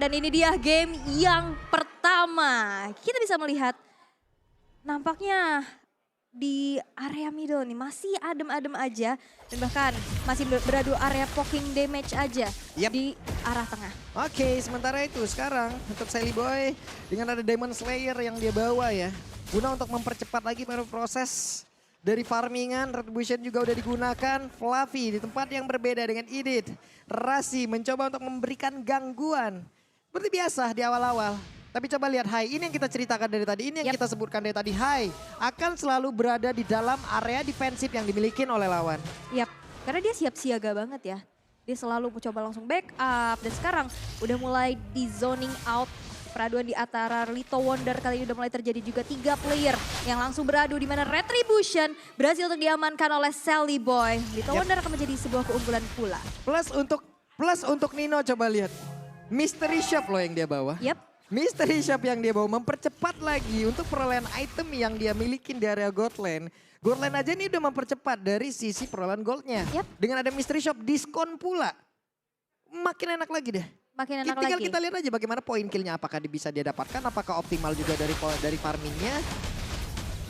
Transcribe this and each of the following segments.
Dan ini dia game yang pertama. Kita bisa melihat nampaknya di area middle nih masih adem-adem aja. Dan bahkan masih beradu area poking damage aja di arah tengah. Oke, sementara itu sekarang untuk Sally Boy dengan ada Demon Slayer yang dia bawa ya. Guna untuk mempercepat lagi proses dari farmingan, Retribution juga udah digunakan. Fluffy di tempat yang berbeda dengan Edith. Rasi mencoba untuk memberikan gangguan. Seperti biasa di awal-awal. Tapi coba lihat Hai, ini yang kita ceritakan dari tadi, ini yang kita sebutkan dari tadi. Hai akan selalu berada di dalam area defensif yang dimiliki oleh lawan. Karena dia siap siaga banget ya. Dia selalu mencoba langsung backup dan sekarang udah mulai di zoning out. Peraduan di antara Lito Wonder kali ini udah mulai terjadi juga 3 player yang langsung beradu di mana Retribution berhasil untuk diamankan oleh Sally Boy. Lito Wonder akan menjadi sebuah keunggulan pula. Plus untuk Nino coba lihat. Mystery Shop loh yang dia bawa. Mystery Shop yang dia bawa mempercepat lagi untuk perolehan item yang dia miliki di area Goldland. Goldland aja ini udah mempercepat dari sisi perolehan goldnya. Dengan ada Mystery Shop diskon pula. Makin enak lagi deh. Tinggal kita lihat aja bagaimana poin killnya. Apakah bisa dia dapatkan, apakah optimal juga dari farmingnya.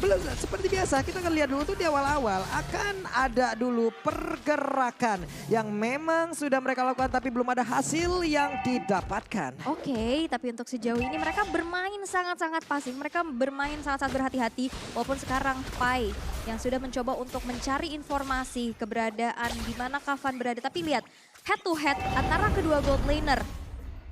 Belum, seperti biasa kita akan lihat dulu tuh di awal-awal akan ada dulu pergerakan yang memang sudah mereka lakukan tapi belum ada hasil yang didapatkan. Oke, tapi untuk sejauh ini mereka bermain sangat-sangat pasif, mereka bermain sangat-sangat berhati-hati walaupun sekarang Pai yang sudah mencoba untuk mencari informasi keberadaan di mana Kavan berada. Tapi lihat head to head antara kedua gold laner.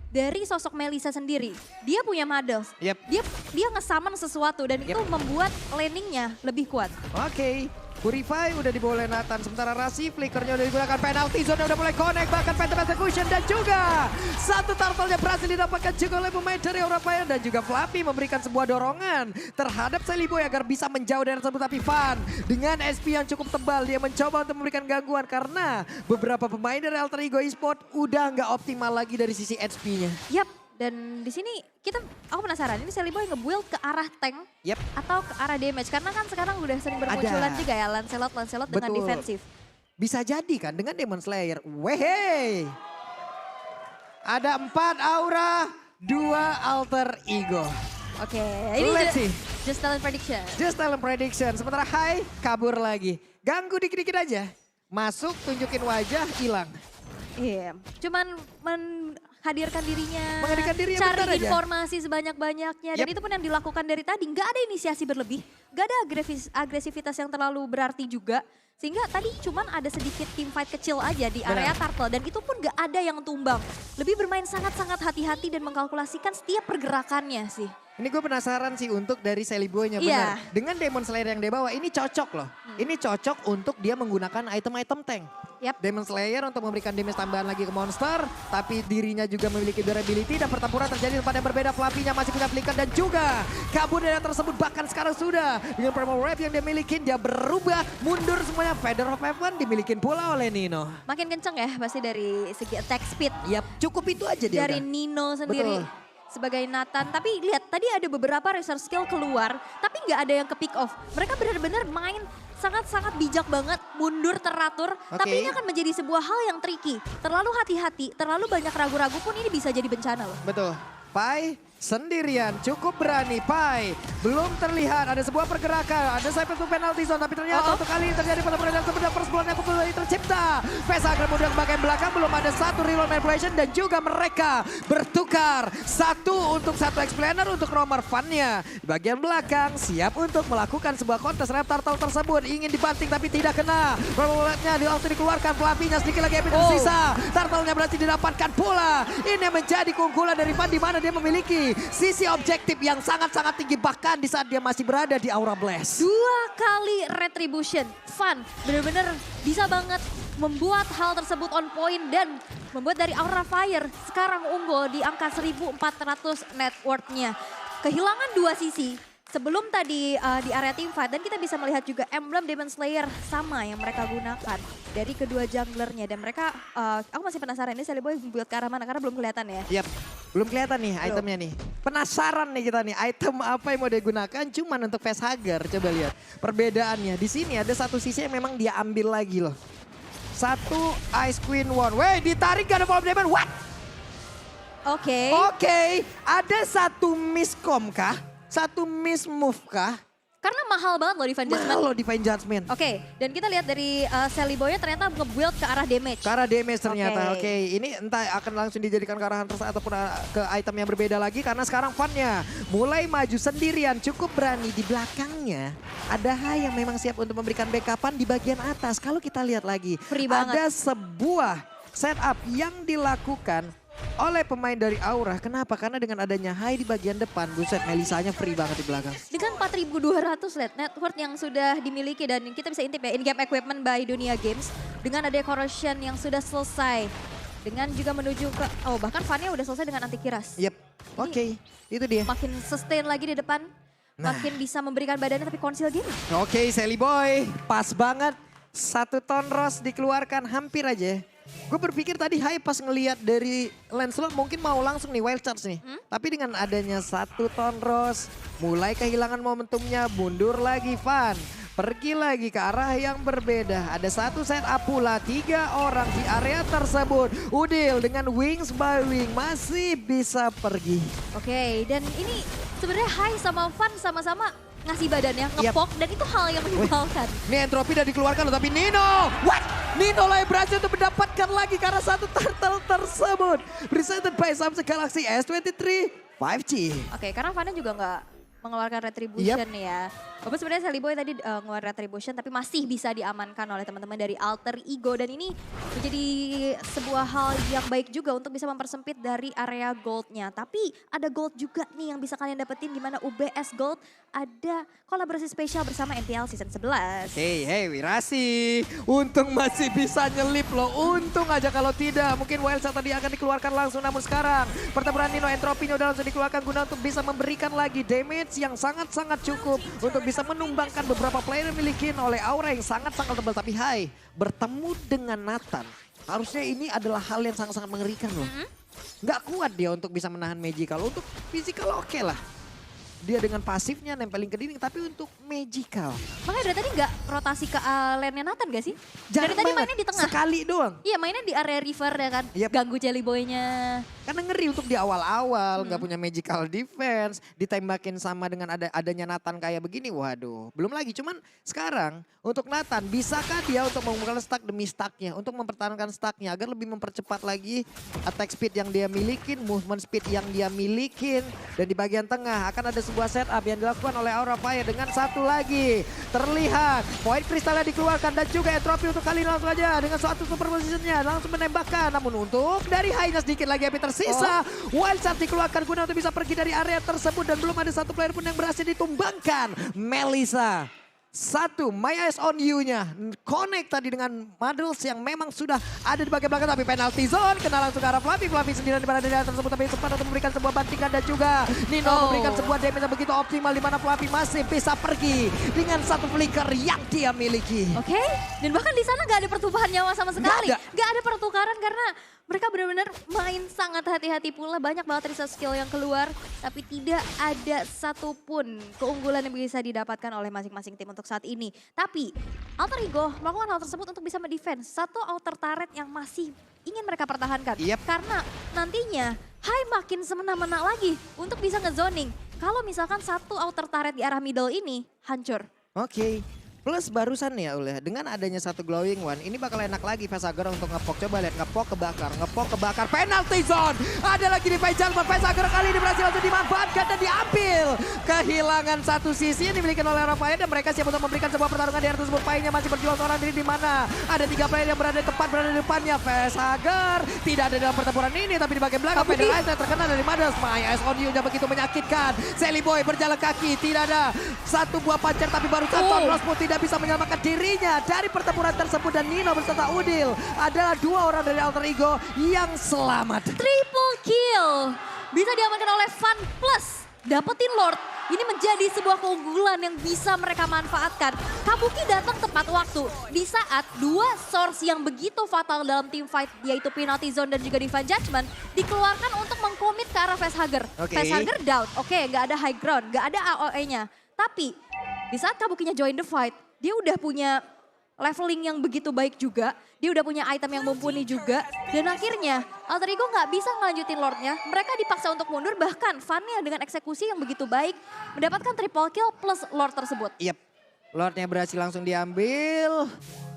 Dari sosok Melissa sendiri, dia punya models. Dia nge-summon sesuatu dan itu membuat landingnya lebih kuat. Oke, Purify udah dibawa oleh Nathan. Sementara Rasi, flickernya udah digunakan, penalty zone udah mulai connect. Bahkan Phantom Execution dan juga satu turtle-nya berhasil didapatkan juga oleh pemain dari Aura Fire. Dan juga Fluffy memberikan sebuah dorongan terhadap Sally Boy agar bisa menjauh dari tersebut. Tapi Van dengan SP yang cukup tebal, dia mencoba untuk memberikan gangguan. Karena beberapa pemain dari Alter Ego Esport udah nggak optimal lagi dari sisi HP-nya. Dan di sini aku penasaran ini Sally Boy nge-build ke arah tank atau ke arah damage. Karena kan sekarang udah sering bermunculan juga ya Lancelot dengan defensif. Bisa jadi kan dengan Demon Slayer. Wehe. Ada 4 aura, 2 alter ego. Oke, ini just talent prediction. Just talent prediction. Sementara Hai kabur lagi. Ganggu dikit-dikit aja. Masuk, tunjukin wajah, hilang. Cuman menghadirkan dirinya, cari informasi sebanyak-banyaknya. Dan itu pun yang dilakukan dari tadi, nggak ada inisiasi berlebih, nggak ada agresivitas yang terlalu berarti juga. Sehingga tadi cuman ada sedikit team fight kecil aja di area turtle dan itu pun nggak ada yang tumbang. Lebih bermain sangat-sangat hati-hati dan mengkalkulasikan setiap pergerakannya sih. Ini gue penasaran sih untuk dari Sally Boy-nya benar. Dengan Demon Slayer yang dia bawa ini cocok loh. Ini cocok untuk dia menggunakan item-item tank. Demon Slayer untuk memberikan damage tambahan lagi ke monster. Tapi dirinya juga memiliki durability dan pertempuran terjadi di tempat yang berbeda. Fluffy-nya masih punya flicker dan juga kabur dari tersebut. Bahkan sekarang sudah dengan Primal Wave yang dia miliki. Dia berubah mundur semuanya. Feather of Heaven dimiliki pula oleh Nino. Makin kenceng ya pasti dari segi attack speed. Cukup itu aja dia dari Nino sendiri. Sebagai Nathan, tapi lihat tadi ada beberapa resource skill keluar, tapi nggak ada yang ke pick off. Mereka benar-benar main sangat-sangat bijak banget, mundur teratur, tapi ini akan menjadi sebuah hal yang tricky. Terlalu hati-hati, terlalu banyak ragu-ragu pun ini bisa jadi bencana loh. Betul. Pai sendirian, cukup berani. Pai belum terlihat ada sebuah pergerakan. Ada cyber to penalty zone, tapi ternyata untuk kali ini terjadi pertempuran yang sebenarnya first blood yang kembali tercipta. Pesa akan mudah ke bagian belakang, belum ada satu reload manipulation dan juga mereka bertukar. Satu untuk satu explainer untuk nomor fun-nya. Di bagian belakang siap untuk melakukan sebuah kontes Reptar Turtle tersebut. Ingin dibanting tapi tidak kena. Rollernya langsung dikeluarkan, Fluffy-nya sedikit lagi epic tersisa. Turtle-nya berhasil didapatkan pula. Ini menjadi keunggulan dari Van di mana dia memiliki sisi objektif yang sangat-sangat tinggi bahkan di saat dia masih berada di Aura Blast. 2 kali Retribution, Van benar-benar bisa banget membuat hal tersebut on point dan membuat dari Aura Fire sekarang unggul di angka 1400 net worth-nya. Kehilangan 2 sisi. Sebelum tadi di area team fight dan kita bisa melihat juga emblem Demon Slayer sama yang mereka gunakan dari kedua junglernya dan mereka aku masih penasaran ini Sally Boy buat ke arah mana karena belum kelihatan ya. Belum kelihatan nih itemnya nih. Penasaran nih kita nih item apa yang mau digunakan cuman untuk facehugger. Coba lihat perbedaannya. Di sini ada satu sisi yang memang dia ambil lagi loh. Satu Ice Queen One. Weh ditarik gak ada follow damage. What? Oke. Oke, ada satu miscom kah? Satu mismove kah? Karena mahal banget loh Divine Judgment. Mahal loh Divine Judgment. Oke, dan kita lihat dari Sally Boy-nya ternyata nge-build ke arah damage. Ke arah damage ternyata. Oke. Oke, ini entah akan langsung dijadikan ke arah Hunter ataupun ke item yang berbeda lagi. Karena sekarang Fan-nya mulai maju sendirian, cukup berani. Di belakangnya ada Hai yang memang siap untuk memberikan backupan di bagian atas. Kalau kita lihat lagi, Free banget. ada sebuah setup yang dilakukan oleh pemain dari Aura. Kenapa? Karena dengan adanya Hai di bagian depan, buset Melisanya free banget di belakang. Dengan 4.200 net worth yang sudah dimiliki dan kita bisa intip ya in-game equipment by Dunia Games. Dengan ada corrosion yang sudah selesai. Dengan juga menuju ke, bahkan Fan-nya udah selesai dengan anti-kiras. Yep, oke, itu dia. Makin sustain lagi di depan. Makin bisa memberikan badannya tapi konsil game. Oke, Sally Boy, pas banget. 1 ton Rose dikeluarkan hampir aja. Gue berpikir tadi Hai pas ngelihat dari Lancelot mungkin mau langsung nih wild charge nih. Tapi dengan adanya 1 ton Rose, mulai kehilangan momentumnya, mundur lagi Fan. Pergi lagi ke arah yang berbeda. Ada 1 set up pula, 3 orang di area tersebut. Udil dengan wings by wing masih bisa pergi. Oke, dan ini sebenarnya Hai sama Fan sama-sama ngasih badannya, ngepok, dan itu hal yang menyebalkan. Ini entropi udah dikeluarkan loh, tapi Nino, what? Nino lah berhasil untuk mendapatkan lagi karena 1 turtle tersebut. Presented by Samsung Galaxy S23 5G. Oke, karena Fan juga nggak mengeluarkan retribution ya. Walaupun sebenarnya Sally Boy tadi ngeluarin retribution tapi masih bisa diamankan oleh teman-teman dari Alter Ego. Dan ini menjadi sebuah hal yang baik juga untuk bisa mempersempit dari area goldnya. Tapi ada gold juga nih yang bisa kalian dapetin di mana UBS Gold ada kolaborasi spesial bersama MPL Season 11. Hey Wirasi, untung masih bisa nyelip loh. Untung aja kalau tidak mungkin Wild Shot tadi akan dikeluarkan langsung. Namun sekarang pertempuran Nino entropinya udah langsung dikeluarkan guna untuk bisa memberikan lagi damage yang sangat-sangat cukup untuk bisa menumbangkan beberapa player yang dimiliki oleh Aura yang sangat-sangat tebal. Tapi Hai bertemu dengan Nathan, harusnya ini adalah hal yang sangat-sangat mengerikan loh. Nggak kuat dia untuk bisa menahan magical. Untuk physical oke lah. Dia dengan pasifnya nempelin ke dinding, tapi untuk magical. Makanya dari tadi nggak rotasi ke lane-nya Nathan gak sih? Jarang dari tadi banget, mainnya di tengah. sekali doang. Iya mainnya di area river ya kan, Yep. ganggu Jelly Boy-nya. Karena ngeri untuk di awal-awal, nggak punya magical defense, ditembakin sama dengan adanya Nathan kayak begini, waduh. Belum lagi, cuman sekarang untuk Nathan, bisakah dia untuk mengumpulkan stack demi stacknya, untuk mempertahankan stacknya agar lebih mempercepat lagi attack speed yang dia milikin, movement speed yang dia milikin. Dan di bagian tengah akan ada sebuah setup yang dilakukan oleh Aura Fire dengan 1 lagi. Terlihat, point kristalnya dikeluarkan dan juga entropy untuk kali ini langsung aja dengan suatu super positionnya langsung menembakkan. Namun untuk dari Hai-nya sedikit lagi api tersisa. Wild Shot dikeluarkan guna untuk bisa pergi dari area tersebut dan belum ada 1 player pun yang berhasil ditumbangkan. Melissa. 1, My Eyes on You-nya connect tadi dengan Muddles yang memang sudah ada di bagian belakang, tapi penalty zone kena langsung ke arah Fluffy. Fluffy sendirian di mana daerah tersebut, tapi sempat untuk memberikan sebuah bantingan dan juga Nino memberikan sebuah damage yang begitu optimal di mana Fluffy masih bisa pergi dengan 1 flicker yang dia miliki. Oke, dan bahkan di sana nggak ada pertumpahan nyawa sama sekali. Nggak ada. Nggak ada pertukaran karena mereka benar-benar main sangat hati-hati pula. Banyak banget resource skill yang keluar, tapi tidak ada satupun keunggulan yang bisa didapatkan oleh masing-masing tim untuk saat ini. Tapi Alter Ego melakukan hal tersebut untuk bisa mendefense 1 outer turret yang masih ingin mereka pertahankan. Yep. Karena nantinya Hai makin semena-mena lagi untuk bisa ngezoning. Kalau misalkan 1 outer turret di arah middle ini hancur. Oke. Plus barusan ya Ule, dengan adanya 1 glowing one, ini bakal enak lagi Vesager untuk ngepok. Coba lihat, ngepok kebakar, penalty zone. Ada lagi di Vesager, Vesager kali ini berhasil untuk dimanfaatkan dan diambil. Kehilangan 1 sisi yang dimiliki oleh Rafael dan mereka siap untuk memberikan sebuah pertarungan di area tersebut. Pai-nya masih berjuang seorang diri di mana ada 3 player yang berada di depannya. Vesager tidak ada dalam pertempuran ini, tapi di bagian belakang Federalize yang terkena dari Muddles. My Eyes on You-nya begitu menyakitkan. Sally Boy berjalan kaki, tidak ada 1 buah pancer tapi baru Tom Ross pun tidak bisa menyelamatkan dirinya dari pertempuran tersebut. Dan Nino beserta Udil adalah 2 orang dari Alter Ego yang selamat. Triple kill bisa diamankan oleh Fan plus dapetin Lord. Ini menjadi sebuah keunggulan yang bisa mereka manfaatkan. Kabuki datang tepat waktu di saat 2 source yang begitu fatal dalam team fight, yaitu Penalty Zone dan juga Divine Judgment, dikeluarkan untuk mengkomit ke arah Facehugger. Facehugger down, oke, nggak ada high ground, nggak ada AOE-nya. Tapi di saat Kabukinya join the fight, dia udah punya leveling yang begitu baik juga. Dia udah punya item yang mumpuni juga. Dan akhirnya Alter Ego nggak bisa ngelanjutin Lordnya. Mereka dipaksa untuk mundur, bahkan Fan-nya dengan eksekusi yang begitu baik mendapatkan triple kill plus Lord tersebut. Yep, Lordnya berhasil langsung diambil.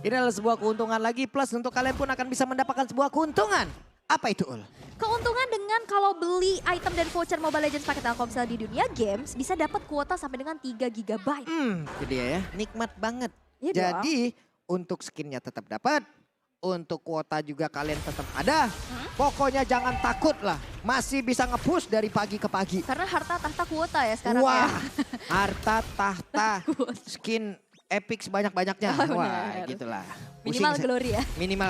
Ini adalah sebuah keuntungan lagi, plus untuk kalian pun akan bisa mendapatkan sebuah keuntungan. Apa itu, Ul? Keuntungan dengan kalau beli item dan voucher Mobile Legends pakai Telkomsel di dunia games bisa dapat kuota sampai dengan 3 GB. Itu dia ya, nikmat banget. Iya Jadi untuk skinnya tetap dapat, untuk kuota juga kalian tetap ada. Pokoknya jangan takut lah, masih bisa nge-push dari pagi ke pagi. Karena harta tahta kuota ya sekarang Wah, ya. harta tahta skin epic sebanyak-banyaknya. Oh, Wah, benar. gitulah. Minimal Pusing. glory ya. Minimal,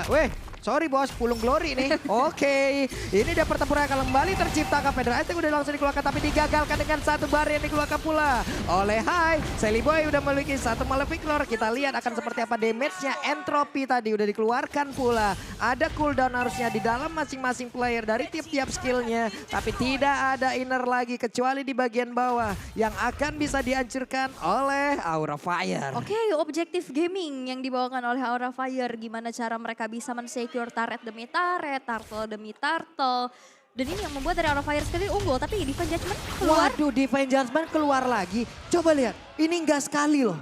sorry bos, pulung glory nih. Oke, ini dia pertempuran yang kembali terciptakan. Federal Attack udah langsung dikeluarkan tapi digagalkan dengan satu bar yang dikeluarkan pula oleh Hai. Sally Boy udah memiliki satu Malefic Lord. Kita lihat akan seperti apa damage-nya. Entropy tadi udah dikeluarkan pula. Ada cooldown harusnya di dalam masing-masing player dari tiap-tiap skillnya. Tapi tidak ada inner lagi kecuali di bagian bawah yang akan bisa dihancurkan oleh Aura Fire. Oke, objektif gaming yang dibawakan oleh Aura Fire. Gimana cara mereka bisa men-secure turret demi turret, turtle demi turtle. Dan ini yang membuat dari Aura Fire sekali unggul. Tapi Divine Judgment keluar. Waduh, Divine Judgment keluar lagi. Coba lihat, ini enggak sekali loh.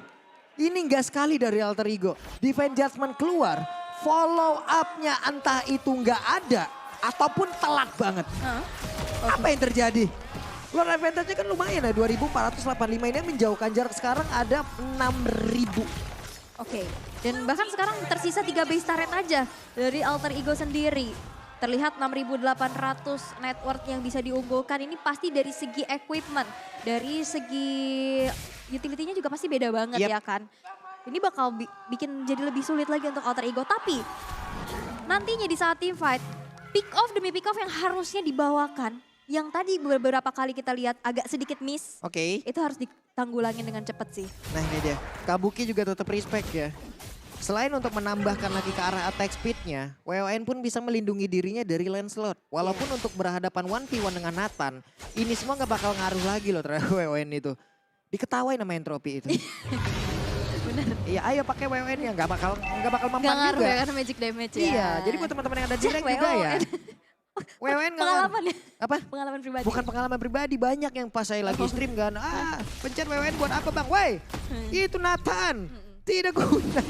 Ini enggak sekali dari Alter Ego. Divine Judgment keluar, follow up-nya entah itu enggak ada ataupun telat banget. Apa yang terjadi? Lord advantage-nya kan lumayan ya, 2485 ini menjauhkan jarak sekarang ada 6000. Oke, dan bahkan sekarang tersisa 3 base turret aja dari Alter Ego sendiri. Terlihat 6.800 net worth yang bisa diunggulkan. Ini pasti dari segi equipment, dari segi utility-nya juga pasti beda banget ya kan. Ini bakal bikin jadi lebih sulit lagi untuk Alter Ego. Tapi nantinya di saat team fight, pick off demi pick off yang harusnya dibawakan. Yang tadi beberapa kali kita lihat agak sedikit miss. Oke. Itu harus ditanggulangin dengan cepat sih. Nah ini dia, Kabuki juga tetap respect ya. Selain untuk menambahkan lagi ke arah attack speed-nya, WON pun bisa melindungi dirinya dari Lancelot. Walaupun untuk berhadapan 1v1 dengan Nathan, ini semua gak bakal ngaruh lagi loh terhadap WON itu. Diketawain sama Entropy itu. Bener. Iya, ayo pakai WON-nya, gak bakal mempan Gak ngaruh juga. ya karena magic damage ya. Iya, jadi buat teman-teman yang ada di rank juga ya. WON nggak Pengalaman ya? Apa? Pengalaman pribadi. Bukan pengalaman pribadi, banyak yang pas saya lagi stream kan. Pencet WON buat apa bang? Woi, itu Nathan. Tidak guna.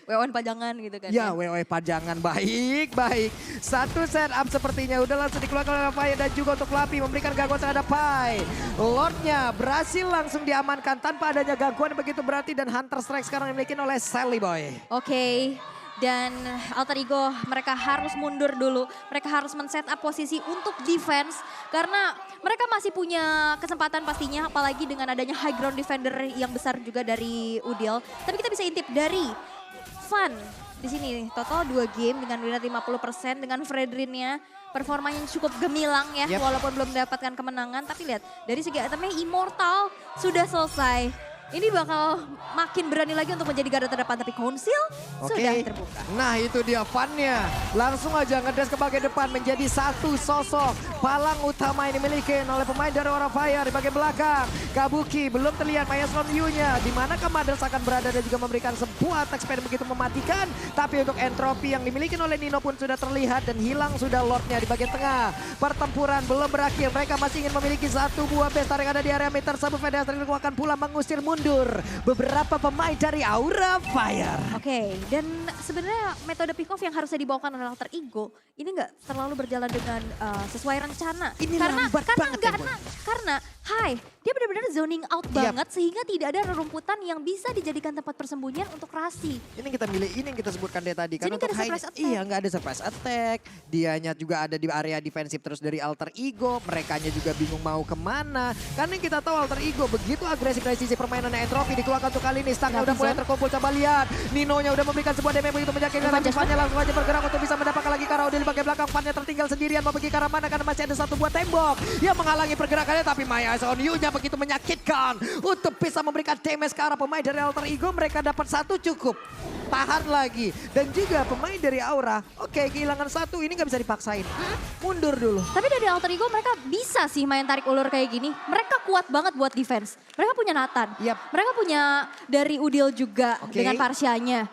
WON pajangan gitu kan. Ya, WON pajangan, baik. Satu setup sepertinya udah langsung dikeluarkan oleh Pai dan juga untuk Flappy memberikan gangguan terhadap Pai. Lordnya berhasil langsung diamankan tanpa adanya gangguan begitu berarti dan Hunter Strike sekarang dimiliki oleh Sally Boy. Oke. Dan Alter Ego mereka harus mundur dulu. Mereka harus men-set up posisi untuk defense. Karena mereka masih punya kesempatan pastinya. Apalagi dengan adanya high ground defender yang besar juga dari Udil. Tapi kita bisa intip dari Fan. Di sini total 2 game dengan winner 50%. Dengan Fredrinnya performanya cukup gemilang ya. Walaupun belum mendapatkan kemenangan. Tapi lihat dari segi itemnya Immortal sudah selesai. Ini bakal makin berani lagi untuk menjadi garda terdepan. Tapi Council sudah terbuka. Nah itu dia Fan-nya. Langsung aja ngedes ke bagian depan menjadi satu sosok palang utama yang dimiliki oleh pemain dari Aura Fire. Di bagian belakang Kabuki belum terlihat Maelstrom Yu-nya. Dimanakah Madras akan berada dan juga memberikan sebuah attack speed begitu mematikan. Tapi untuk Entropy yang dimiliki oleh Nino pun sudah terlihat dan hilang sudah Lordnya di bagian tengah. Pertempuran belum berakhir. Mereka masih ingin memiliki satu buah besta yang ada di area meter. Tersebut Federasi akan pula mengusir mundur beberapa pemain dari Aura Fire. Oke, dan sebenarnya metode pick off yang harusnya dibawakan oleh Alter Ego ini nggak terlalu berjalan dengan sesuai rencana. Ini lambat banget ya, karena dia benar-benar zoning out banget sehingga tidak ada rerumputan yang bisa dijadikan tempat persembunyian untuk Rasi. Ini kita milih ini yang kita sebutkan dari tadi. Karena Jadi untuk nggak ada surprise attack. Dianya juga ada di area defensif terus dari Alter Ego. Merekanya juga bingung mau kemana. Karena yang kita tahu Alter Ego begitu agresif dari sisi permainannya Entropy dikeluarkan untuk kali ini. Stangnya udah mulai terkumpul, coba lihat. Ninonya udah memberikan sebuah damage begitu menyakitkan. Tapi Fan-nya langsung aja bergerak untuk bisa mendapatkan lagi Kara Udil di bagian belakang. Fan-nya tertinggal sendirian mau pergi ke arah mana karena masih ada satu buah tembok yang menghalangi pergerakannya. Tapi My Eyes on You-nya begitu menyakitkan untuk bisa memberikan damage ke arah pemain dari Alter Ego. Mereka dapat satu cukup. tahan lagi. Dan juga pemain dari Aura, oke kehilangan satu ini nggak bisa dipaksain. Mundur dulu. Tapi dari Alter Ego mereka bisa sih main tarik ulur kayak gini. Mereka kuat banget buat defense. Mereka punya Nathan. Yap. Mereka punya dari Udil juga Oke. dengan Parsianya.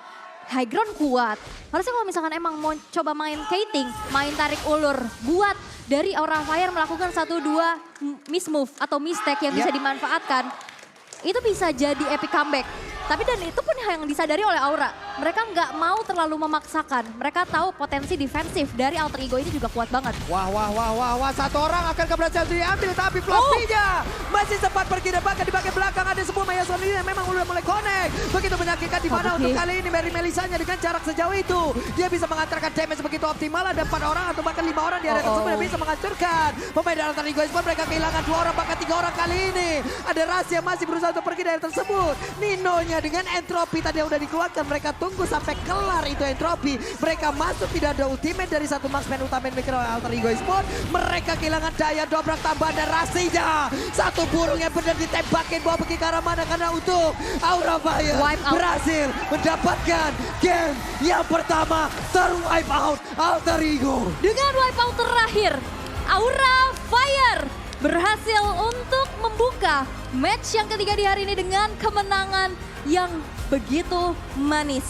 High ground kuat. Harusnya kalau misalkan emang mau coba main kiting, main tarik ulur, buat dari Aura Fire melakukan 1-2 miss move atau mistake yang bisa Yap. dimanfaatkan. Itu bisa jadi epic comeback. Tapi dan itu pun yang disadari oleh Aura. Mereka nggak mau terlalu memaksakan. Mereka tahu potensi defensif dari Alter Ego ini juga kuat banget. Wah. Satu orang akan keberhasilan diambil. Tapi Floppy-nya masih sempat pergi dan bahkan di bagian belakang ada sebuah Maya Sony yang memang udah mulai connect. Begitu menyakitkan di mana untuk kali ini Mary Melisanya dengan jarak sejauh itu. Dia bisa mengantarkan damage begitu optimal. Ada 4 orang atau bahkan 5 orang di area tersebut yang bisa menghancurkan. Pemain dari Alter Ego Esports mereka kehilangan 2 orang bahkan 3 orang kali ini. Ada Ras yang masih berusaha untuk pergi dari tersebut. Ninonya dengan entropi tadi yang udah dikeluarkan. Mereka tunggu sampai kelar itu entropi. Mereka masuk tidak ada ultimate dari satu marksman utama yang dimiliki oleh Alter Ego Esports. Mereka kehilangan daya dobrak tambahan dan Rasinya. Satu burung yang benar ditembakin bawa pergi ke arah mana karena untuk Aura Fire Wipe out. berhasil mendapatkan game yang pertama terwipe out Alter Ego. Dengan wipeout terakhir, Aura Fire berhasil untuk membuka match yang ketiga di hari ini dengan kemenangan yang begitu manis.